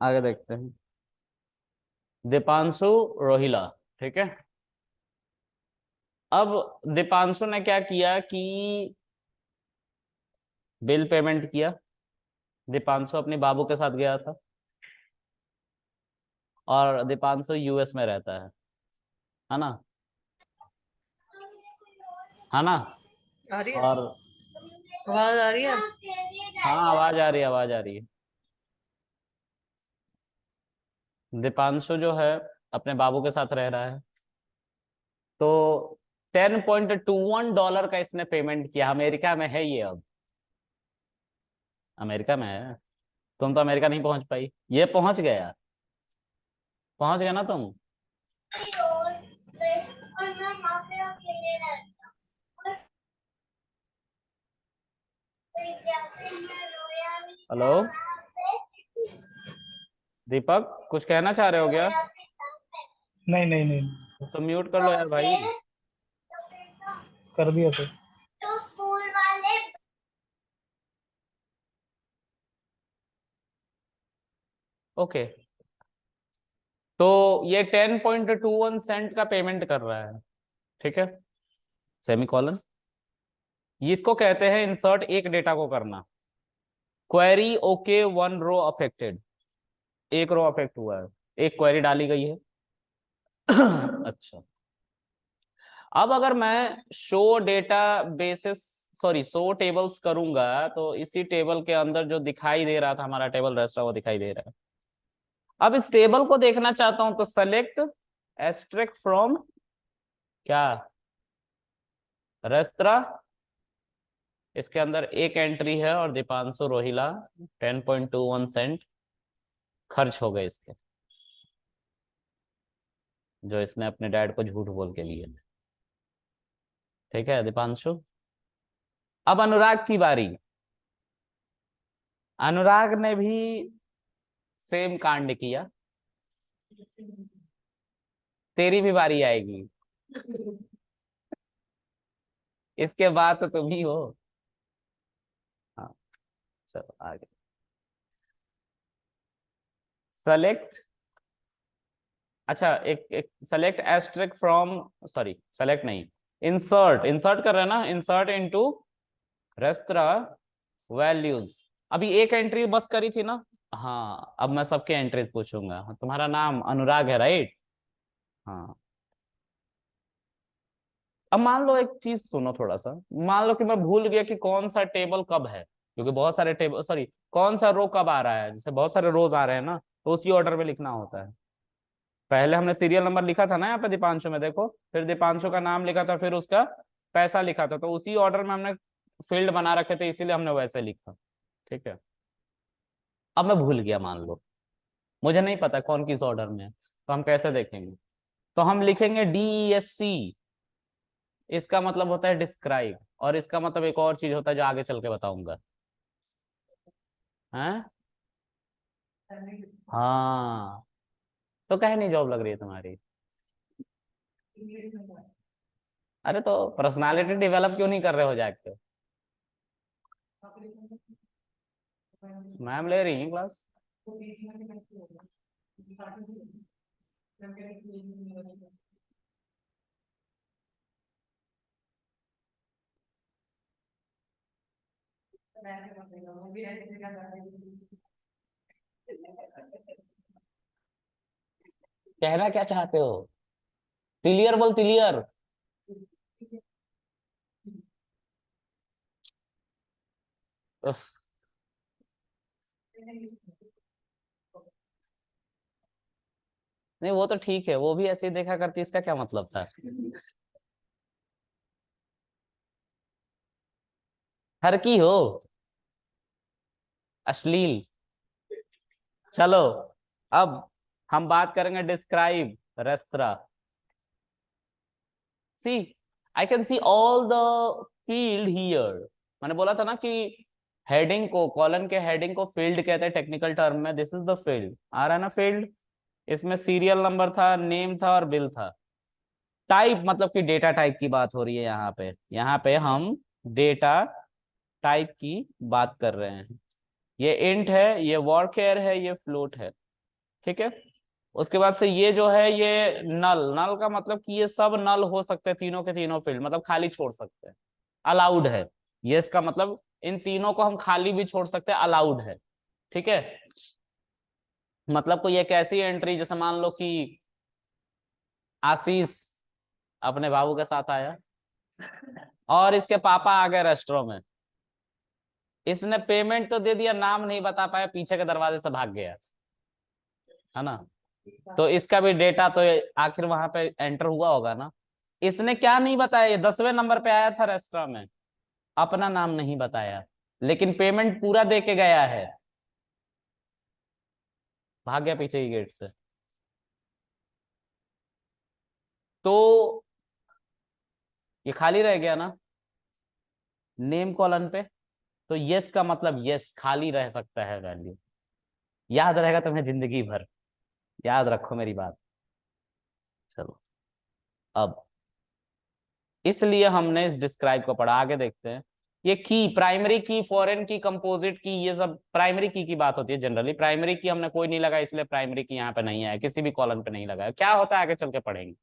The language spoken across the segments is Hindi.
आगे देखते हैं। दीपांशु रोहिला, ठीक है। अब दीपांशु ने क्या किया कि बिल पेमेंट किया। दीपांशु अपने बाबू के साथ गया था, और दीपांशु यूएस में रहता है ना, है ना। आ रही है? और आवाज आ रही है? हाँ, आवाज आ रही है, आवाज आ रही है। दीपांशु जो है अपने बाबू के साथ रह रहा है, तो $10.21 का इसने पेमेंट किया। अमेरिका में है ये अब, अमेरिका में है। तुम तो अमेरिका नहीं पहुंच पाई, ये पहुंच गया। पहुंच गया ना तुम। हेलो दीपक, कुछ कहना चाह रहे हो क्या? नहीं नहीं नहीं नहीं, तो म्यूट कर लो यार भाई। कर दिया तो। ओके, तो ये 10.21 का पेमेंट कर रहा है, ठीक है। सेमी कॉलन, इसको कहते हैं इंसर्ट एक डेटा को करना। क्वेरी ओके, 1 रो अफेक्टेड, एक रो अफेक्ट हुआ है, एक क्वेरी डाली गई है। अच्छा, अब अगर मैं show data basis, sorry show tables करूंगा, तो इसी टेबल के अंदर जो दिखाई दे रहा था हमारा टेबल रेस्टा, वो दिखाई दे रहा है। अब इस टेबल को देखना चाहता हूं, तो सेलेक्ट एस्ट्रिक्ट फ्रॉम क्या, रेस्त्रा। इसके अंदर एक एंट्री है, और दीपांशु रोहिला 10.21 खर्च हो गए इसके, जो इसने अपने डैड को झूठ बोल के लिए। ठीक है दीपांशु। अब अनुराग की बारी। अनुराग ने भी सेम कांड किया। तेरी भी बारी आएगी, इसके बाद तो तुम ही हो। हाँ, चलो आगे। सेलेक्ट, अच्छा एक एक सेलेक्ट एस्ट्रिक्ट फ्रॉम, सॉरी सेलेक्ट नहीं, इंसर्ट, इंसर्ट कर रहे हैं ना, इंसर्ट इनटू रेस्ट्रा वैल्यूज। अभी एक एंट्री बस करी थी ना। हाँ, अब मैं सबके एंट्रीज पूछूंगा। तुम्हारा नाम अनुराग है, राइट? हाँ। अब मान लो एक चीज सुनो थोड़ा सा, मान लो कि मैं भूल गया कि कौन सा टेबल कब है, क्योंकि बहुत सारे टेबल, सॉरी कौन सा रो कब आ रहा है, जैसे बहुत सारे रोज आ रहे हैं ना, तो उसी ऑर्डर में लिखना होता है। पहले हमने सीरियल नंबर लिखा था ना यहाँ पे दीपांशु में, देखो, फिर दीपांशु का नाम लिखा था, फिर उसका पैसा लिखा था, तो उसी ऑर्डर में हमने फील्ड बना रखे थे, इसीलिए हमने वैसे लिखा। ठीक है। अब मैं भूल गया मान लो, मुझे नहीं पता कौन किस ऑर्डर में है, तो हम कैसे देखेंगे? तो हम लिखेंगे DESC। इसका मतलब होता है डिस्क्राइब, और इसका मतलब एक और चीज होता है जो आगे चल के बताऊंगा। हैं? हाँ, तो कहे नहीं जॉब लग रही है तुम्हारी? अरे तो पर्सनालिटी डेवलप क्यों नहीं कर रहे हो जाके? मैम ले रही है क्लास। कहना क्या चाहते हो? क्लियर बोल, क्लियर। नहीं वो तो ठीक है, वो भी ऐसे ही देखा करती, इसका क्या मतलब था? हर की हो, अश्लील। चलो, अब हम बात करेंगे describe restaurant. See, I can see all the field here. मैंने बोला था ना कि हेडिंग को, कॉलन के हेडिंग को फील्ड कहते हैं टेक्निकल टर्म में। दिस इज द फील्ड, आ रहा है ना फील्ड। इसमें सीरियल नंबर था, नेम था, और बिल था। टाइप मतलब कि डेटा टाइप की बात हो रही है यहाँ पे, यहाँ पे हम डेटा टाइप की बात कर रहे हैं। ये इंट है, ये वॉरकेयर है, ये फ्लोट है। ठीक है। उसके बाद से ये जो है ये नल, नल का मतलब कि ये सब नल हो सकते हैं, तीनों के तीनों फील्ड, मतलब खाली छोड़ सकते हैं, अलाउड है। ये इसका मतलब इन तीनों को हम खाली भी छोड़ सकते हैं, अलाउड है। ठीक है। मतलब कोई एक ऐसी एंट्री, जैसे मान लो कि आशीष अपने बाबू के साथ आया और इसके पापा आ गए रेस्टोरेंट में, इसने पेमेंट तो दे दिया, नाम नहीं बता पाया, पीछे के दरवाजे से भाग गया, है ना। तो इसका भी डेटा तो आखिर वहां पे एंटर हुआ होगा ना। इसने क्या नहीं बताया, ये 10वें नंबर पे आया था रेस्टोरेंट में, अपना नाम नहीं बताया, लेकिन पेमेंट पूरा दे के गया है, भाग गया पीछे की गेट से। तो ये खाली रह गया ना नेम कॉलन पे। तो यस का मतलब यस, खाली रह सकता है वैल्यू। याद रहेगा तुम्हें जिंदगी भर, याद रखो मेरी बात। चलो, अब इसलिए हमने इस डिस्क्राइब को पढ़ा, आगे देखते हैं। ये की, प्राइमरी की, फॉरेन की, कंपोजिट की, ये सब प्राइमरी की बात होती है जनरली। प्राइमरी की हमने कोई नहीं लगा, इसलिए प्राइमरी की यहाँ पे नहीं है, किसी भी कॉलम पे नहीं लगा। क्या होता है आगे चल के पढ़ेंगे।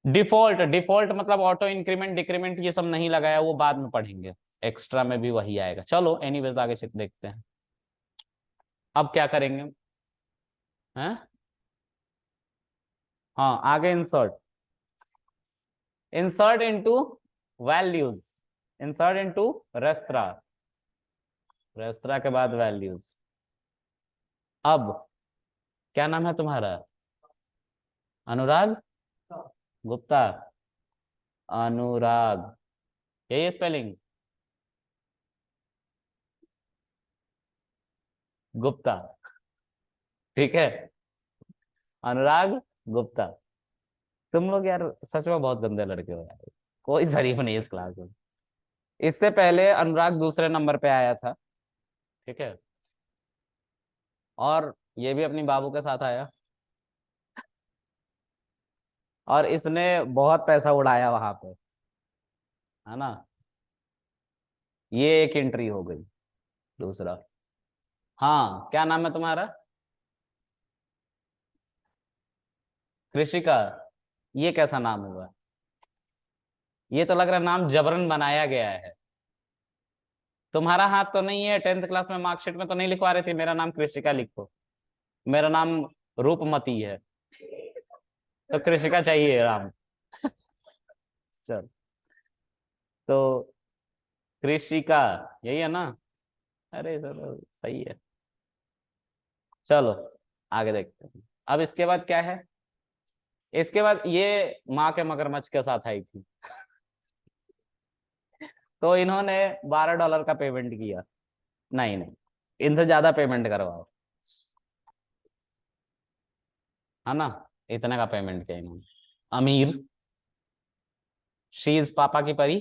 डिफॉल्ट, डिफॉल्ट मतलब ऑटो इंक्रीमेंट डिक्रीमेंट, ये सब नहीं लगाया, वो बाद में पढ़ेंगे, एक्स्ट्रा में भी वही आएगा। चलो एनीवेज आगे चल देखते हैं। अब क्या करेंगे हैं। हाँ, आगे insert, insert into values, insert into restra, restra के बाद वैल्यूज। अब क्या नाम है तुम्हारा, अनुराग गुप्ता, अनुराग, यही स्पेलिंग गुप्ता, ठीक है, अनुराग गुप्ता। तुम लोग यार सच में बहुत गंदे लड़के हो यार, कोई शरीफ नहीं इस क्लास में। इससे पहले अनुराग दूसरे नंबर पे आया था, ठीक है, और ये भी अपनी बाबू के साथ आया, और इसने बहुत पैसा उड़ाया वहां पे, है ना। ये एक एंट्री हो गई। दूसरा, हाँ क्या नाम है तुम्हारा, कृषिका। ये कैसा नाम हुआ, ये तो लग रहा है नाम जबरन बनाया गया है। तुम्हारा हाथ तो नहीं है, 10th क्लास में मार्कशीट में तो नहीं लिखवा रहे थे मेरा नाम कृषिका लिखो, मेरा नाम रूपमती है, तो कृषिका चाहिए नाम। चल, तो कृषिका यही है ना। अरे चलो सही है। चलो आगे देखते हैं। अब इसके बाद क्या है, इसके बाद ये माँ के मगरमच्छ के साथ आई थी, तो इन्होंने $12 का पेमेंट किया। नहीं नहीं, इनसे ज्यादा पेमेंट करवाओ, है ना। इतने का पेमेंट किया इन्होंने। अमीर, शी इज पापा की परी,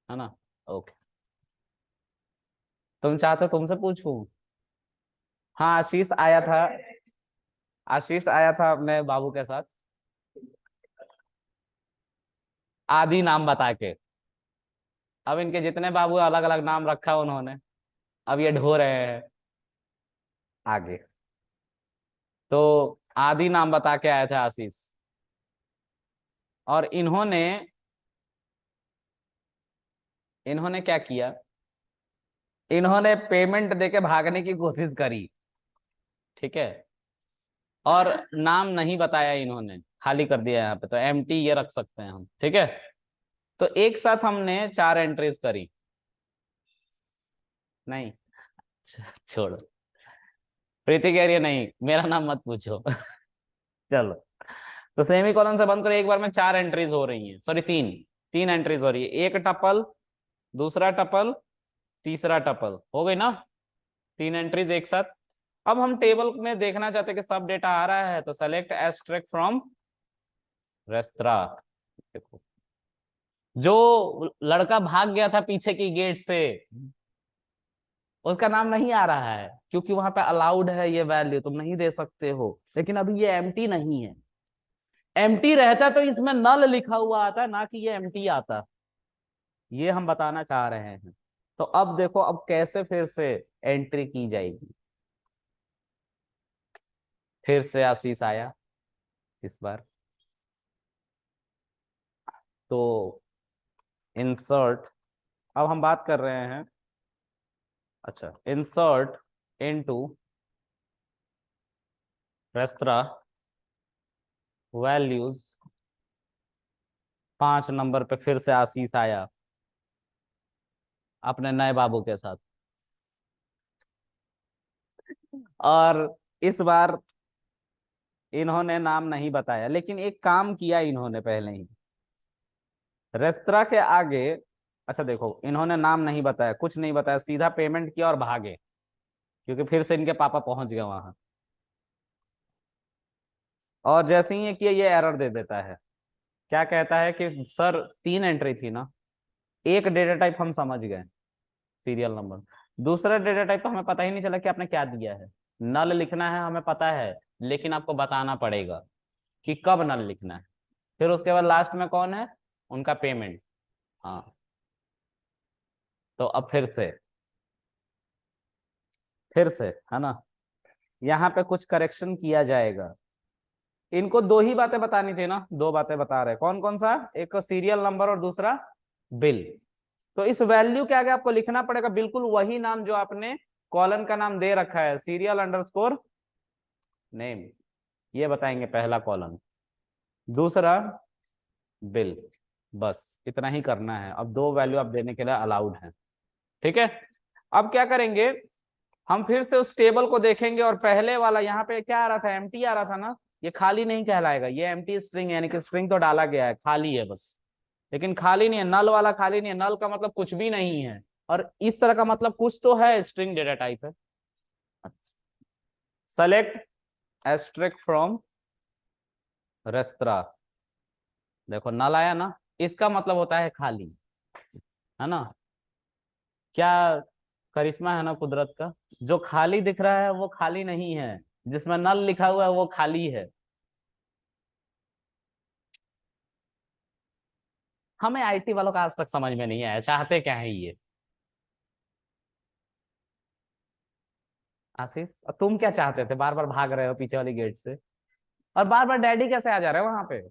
है ना। ओके, तुम चाहते हो तुमसे पूछूं। हाँ, आशीष आया था, आशीष आया था अपने बाबू के साथ, आदि नाम बता के। अब इनके जितने बाबू अलग अलग नाम रखा उन्होंने, अब ये ढो रहे हैं आगे। तो आदि नाम बता के आए थे आशीष, और इन्होंने इन्होंने क्या किया, इन्होंने पेमेंट देके भागने की कोशिश करी, ठीक है, और नाम नहीं बताया इन्होंने, खाली कर दिया यहाँ पे, तो एम्प्टी ये रख सकते हैं हम, ठीक है। तो एक साथ हमने 4 एंट्रीज करी, नहीं छोड़ो, प्रीति कह रही है नहीं मेरा नाम मत पूछो। चलो, तो सेमी कॉलन से बंद करो, एक बार में 4 एंट्रीज हो रही हैं, सॉरी 3, 3 एंट्रीज हो रही है, एक टपल, दूसरा टपल, तीसरा टपल, हो गई ना 3 एंट्रीज एक साथ। अब हम टेबल में देखना चाहते हैं कि सब डेटा आ रहा है, तो सेलेक्ट एक्सट्रैक्ट फ्रॉम रेस्ट्रा। देखो, जो लड़का भाग गया था पीछे की गेट से, उसका नाम नहीं आ रहा है, क्योंकि वहां पे अलाउड है ये वैल्यू, तुम नहीं दे सकते हो, लेकिन अभी ये एम्प्टी नहीं है। एम्प्टी रहता तो इसमें नल लिखा हुआ आता, ना कि ये एम्प्टी आता, ये हम बताना चाह रहे हैं। तो अब देखो, अब कैसे फिर से एंट्री की जाएगी। फिर से आशीष आया इस बार। तो इंसर्ट, अब हम बात कर रहे हैं, अच्छा, insert into restaurant values, 5 number पे फिर से आशीष आया अपने नए बाबू के साथ। और इस बार इन्होंने नाम नहीं बताया, लेकिन एक काम किया इन्होंने पहले ही रेस्तरा के आगे। अच्छा देखो, इन्होंने नाम नहीं बताया, कुछ नहीं बताया, सीधा पेमेंट किया और भागे, क्योंकि फिर से इनके पापा पहुंच गए वहां। और जैसे ही ये किया, ये एरर दे देता है। क्या कहता है कि सर 3 एंट्री थी ना, एक डेटा टाइप हम समझ गए, सीरियल नंबर। दूसरा डेटा टाइप तो हमें पता ही नहीं चला कि आपने क्या दिया है। नल लिखना है हमें पता है, लेकिन आपको बताना पड़ेगा कि कब नल लिखना है। फिर उसके बाद लास्ट में कौन है, उनका पेमेंट। हाँ, तो अब फिर से है ना, यहाँ पे कुछ करेक्शन किया जाएगा। इनको 2 ही बातें बतानी थी ना, 2 बातें बता रहे, कौन कौन सा, एक सीरियल नंबर और दूसरा बिल। तो इस वैल्यू के आगे आपको लिखना पड़ेगा बिल्कुल वही नाम जो आपने कॉलन का नाम दे रखा है, सीरियल अंडरस्कोर नेम, ये बताएंगे पहला कॉलन। दूसरा बिल, बस इतना ही करना है। अब 2 वैल्यू आप देने के लिए अलाउड है, ठीक है। अब क्या करेंगे, हम फिर से उस टेबल को देखेंगे, और पहले वाला यहाँ पे क्या आ रहा था, एम्प्टी आ रहा था ना, ये खाली नहीं कहलाएगा, ये एम्प्टी स्ट्रिंग, यानी कि स्ट्रिंग तो डाला गया है, खाली है बस, लेकिन खाली नहीं है, नल वाला खाली नहीं है। नल का मतलब कुछ भी नहीं है, और इस तरह का मतलब कुछ तो है, स्ट्रिंग डेटा टाइप है। सेलेक्ट एस्ट्रिक फ्रॉम रेस्त्रा, देखो नल आया ना, इसका मतलब होता है खाली, है ना। क्या करिश्मा है ना कुदरत का, जो खाली दिख रहा है वो खाली नहीं है, जिसमें नल लिखा हुआ है वो खाली है। हमें आईटी वालों का आज तक समझ में नहीं आया, चाहते क्या है ये। आशीष, और तुम क्या चाहते थे, बार बार भाग रहे हो पीछे वाली गेट से, और बार बार डैडी कैसे आ जा रहे हो वहां पे।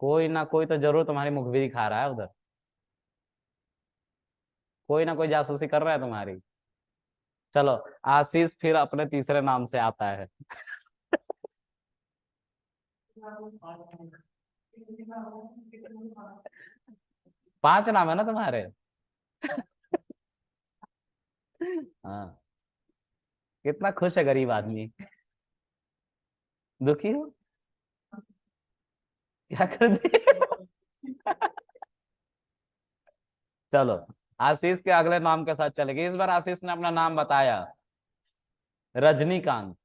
कोई ना कोई तो जरूर तुम्हारी मुखबिरी खा रहा है उधर, कोई ना कोई जासूसी कर रहा है तुम्हारी। चलो, आशीष फिर अपने तीसरे नाम से आता है। 5 नाम है ना तुम्हारे। हाँ, कितना खुश है गरीब आदमी। दुखी हो, क्या कर दिया। चलो, आशीष के अगले नाम के साथ चलेंगे। इस बार आशीष ने अपना नाम बताया, रजनीकांत,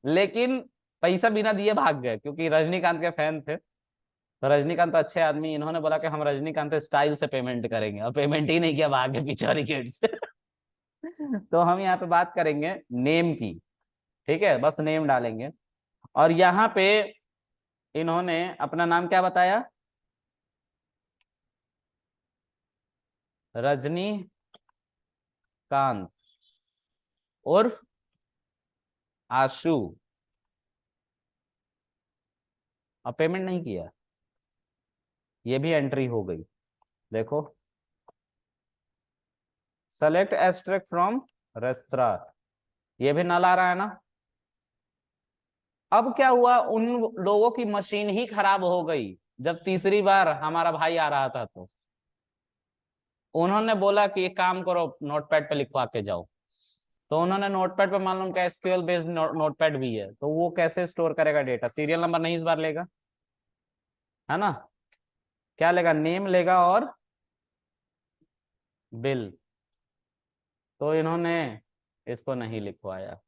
लेकिन पैसा बिना दिए भाग गए, क्योंकि रजनीकांत के फैन थे। तो रजनीकांत तो अच्छे आदमी, इन्होंने बोला कि हम रजनीकांत स्टाइल से पेमेंट करेंगे, और पेमेंट ही नहीं किया, भागे पीछे वाली गेट से। तो हम यहाँ पे बात करेंगे नेम की, ठीक है, बस नेम डालेंगे। और यहाँ पे इन्होंने अपना नाम क्या बताया, रजनीकांत उर्फ आशु, और पेमेंट नहीं किया, ये भी एंट्री हो गई। देखो, सेलेक्ट एस्ट्रिक फ्रॉम रेस्त्रा, ये भी नल आ रहा है ना। अब क्या हुआ, उन लोगों की मशीन ही खराब हो गई जब तीसरी बार हमारा भाई आ रहा था, तो उन्होंने बोला कि एक काम करो, नोटपैड पे लिखवा के जाओ। तो उन्होंने नोटपैड पे, मान लो उनका एसक्यूएल बेस्ड नोटपैड भी है, तो वो कैसे स्टोर करेगा डेटा, सीरियल नंबर नहीं इस बार लेगा, है ना। क्या लेगा, नेम लेगा और बिल। तो इन्होंने इसको नहीं लिखवाया,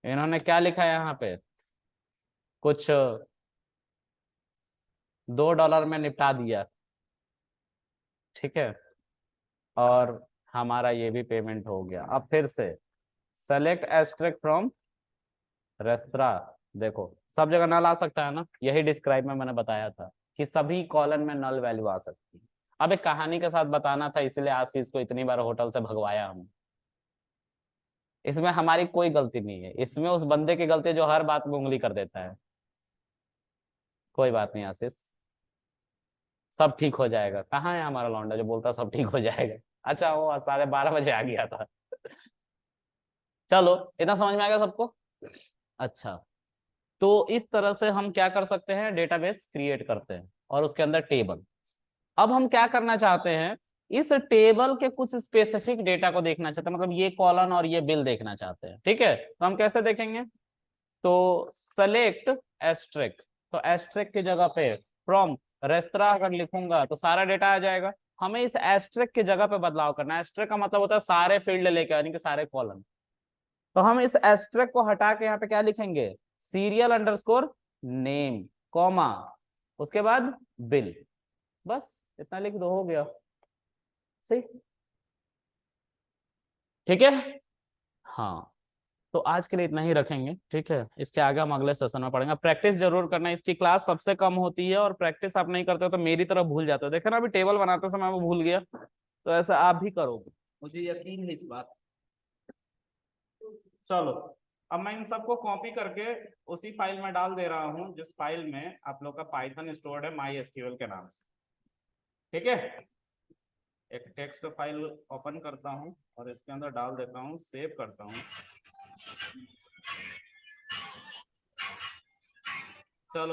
इन्होंने क्या लिखा है यहाँ पे, कुछ $2 में निपटा दिया, ठीक है। और हमारा ये भी पेमेंट हो गया। अब फिर से सेलेक्ट एस्ट्रिक फ्रॉम रेस्त्रा, देखो सब जगह नल आ सकता है ना, यही डिस्क्राइब में मैंने बताया था कि सभी कॉलन में नल वैल्यू आ सकती है। अब एक कहानी के साथ बताना था, इसलिए आशीष को इतनी बार होटल से भगवाया हम। इसमें हमारी कोई गलती नहीं है, इसमें उस बंदे की गलती है जो हर बात में उंगली कर देता है। कोई बात नहीं आशीष, सब ठीक हो जाएगा। कहाँ है हमारा लौंडा जो बोलता सब ठीक हो जाएगा? अच्छा वो 12:30 आ गया था। चलो इतना समझ में आ गया सबको? अच्छा, तो इस तरह से हम क्या कर सकते हैं, डेटाबेस क्रिएट करते हैं और उसके अंदर टेबल। अब हम क्या करना चाहते हैं, इस टेबल के कुछ स्पेसिफिक डेटा को देखना चाहते हैं, मतलब ये कॉलन और ये बिल देखना चाहते हैं। ठीक है, तो हम कैसे देखेंगे? तो सेलेक्ट एस्ट्रिक, तो एस्ट्रिक की जगह पे फ्रॉम रेस्तरा अगर लिखूंगा तो सारा डेटा आ जाएगा। हमें इस एस्ट्रिक की जगह पे बदलाव करना है। एस्ट्रिक का मतलब होता है सारे फील्ड लेके, यानी कि सारे कॉलम। तो हम इस एस्ट्रिक को हटा के यहाँ पे क्या लिखेंगे, सीरियल अंडरस्कोर नेम कॉमा उसके बाद बिल। बस इतना लिख दो, हो गया। सही, ठीक है। हाँ, तो आज के लिए इतना ही रखेंगे, ठीक है। इसके आगे हम अगले सेशन में पढ़ेंगे। प्रैक्टिस जरूर करना, इसकी क्लास सबसे कम होती है और प्रैक्टिस आप नहीं करते हो तो मेरी तरफ भूल जाते हो। देखो ना, अभी टेबल बनाते समय मैं भूल गया, तो ऐसा आप भी करोगे, मुझे यकीन है इस बात। चलो, अब मैं इन सबको कॉपी करके उसी फाइल में डाल दे रहा हूँ जिस फाइल में आप लोग का पाइथन स्टोर्ड है माई एसक्यूएल के नाम से। ठीक है, एक टेक्स्ट फाइल ओपन करता हूँ और इसके अंदर डाल देता हूँ, सेव करता हूँ। चलो